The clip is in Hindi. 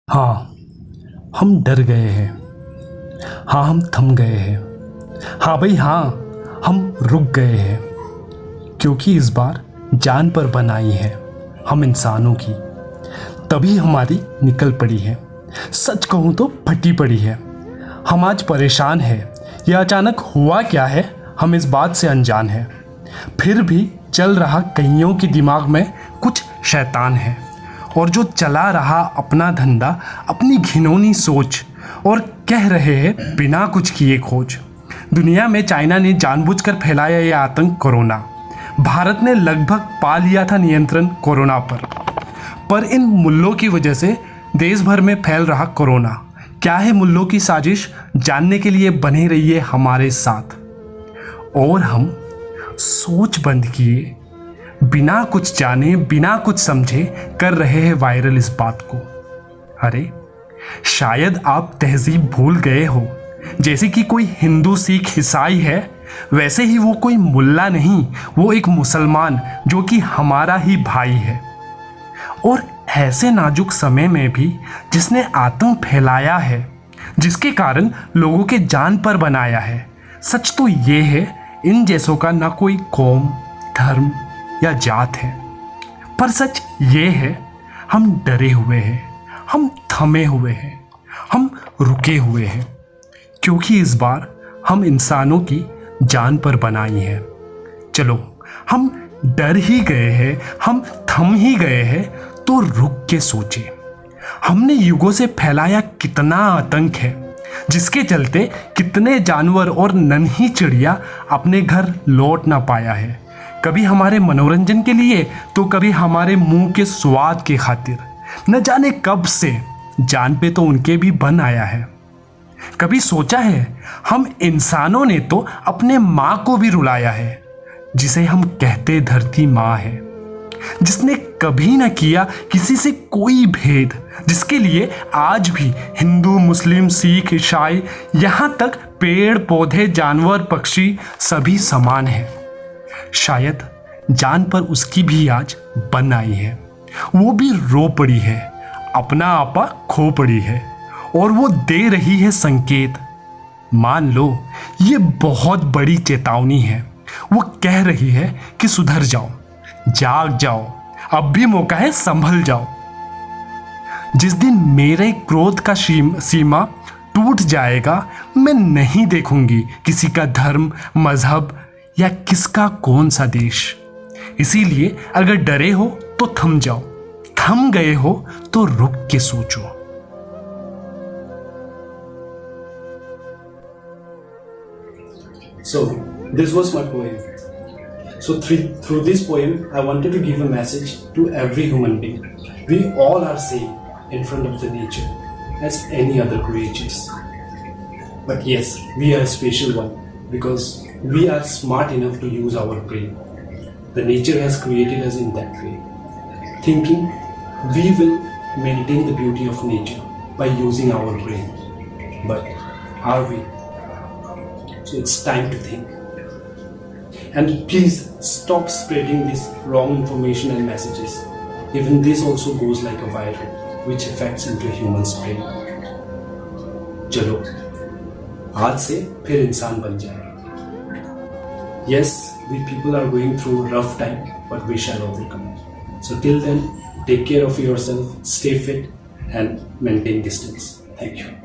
हाँ, हम डर गए हैं। हाँ, हम थम गए हैं। हाँ भाई हाँ, हम रुक गए हैं। क्योंकि इस बार जान पर बनाई है हम इंसानों की, तभी हमारी निकल पड़ी है। सच कहूँ तो फटी पड़ी है। हम आज परेशान हैं। यह अचानक हुआ क्या है, हम इस बात से अनजान हैं। फिर भी चल रहा कईयों के दिमाग में कुछ शैतान है, और जो चला रहा अपना धंधा, अपनी घिनौनी सोच, और कह रहे हैं बिना कुछ किए खोज। दुनिया में चाइना ने जानबूझकर फैलाया यह आतंक कोरोना। भारत ने लगभग पा लिया था नियंत्रण कोरोना पर इन मुल्लों की वजह से देश भर में फैल रहा कोरोना। क्या है मुल्लों की साजिश, जानने के लिए बने रहिए हमारे साथ। और हम सोच बंद किए, बिना कुछ जाने बिना कुछ समझे कर रहे हैं वायरल इस बात को। अरे शायद आप तहजीब भूल गए हो। जैसे कि कोई हिंदू सिख ईसाई है, वैसे ही वो कोई मुल्ला नहीं, वो एक मुसलमान जो कि हमारा ही भाई है। और ऐसे नाजुक समय में भी जिसने आतंक फैलाया है, जिसके कारण लोगों के जान पर बनाया है। सच तो ये है, इन जैसों का ना कोई कौम, धर्म या जात है। पर सच ये है, हम डरे हुए हैं, हम थमे हुए हैं, हम रुके हुए हैं। क्योंकि इस बार हम इंसानों की जान पर बनाई है। चलो, हम डर ही गए हैं, हम थम ही गए हैं, तो रुक के सोचे। हमने युगों से फैलाया कितना आतंक है, जिसके चलते कितने जानवर और नन्ही चिड़िया अपने घर लौट ना पाया है। कभी हमारे मनोरंजन के लिए, तो कभी हमारे मुंह के स्वाद के खातिर। न जाने कब से जान पे तो उनके भी बन आया है। कभी सोचा है, हम इंसानों ने तो अपने माँ को भी रुलाया है, जिसे हम कहते धरती माँ है, जिसने कभी न किया किसी से कोई भेद, जिसके लिए आज भी हिंदू, मुस्लिम, सिख, ईसाई, यहाँ तक पेड़ पौधे, जानवर, पक्षी सभी समान हैं। शायद जान पर उसकी भी आज बन आई है। वो भी रो पड़ी है, अपना आपा खो पड़ी है, और वो दे रही है संकेत। मान लो ये बहुत बड़ी चेतावनी है। वो कह रही है कि सुधर जाओ, जाग जाओ, अब भी मौका है, संभल जाओ। जिस दिन मेरे क्रोध का सीमा टूट जाएगा, मैं नहीं देखूंगी किसी का धर्म, मजहब या किसका कौन सा देश। इसीलिए अगर डरे हो तो थम जाओ, थम गए हो तो रुक के सोचो। So, this was my poem. So, through this poem, I wanted to give a message to every human being. We all are same in front of the nature as any other creatures. But yes, we are a special one because we are smart enough to use our brain. The nature has created us in that way, thinking we will maintain the beauty of nature by using our brain. But are we? So it's time to think. And please stop spreading this wrong information and messages. Even this also goes like a virus which affects into a human's brain. चलो, आज से फिर इंसान बन जाए. Yes, we people are going through a rough time, but we shall overcome. So till then, take care of yourself, stay fit, and maintain distance. Thank you.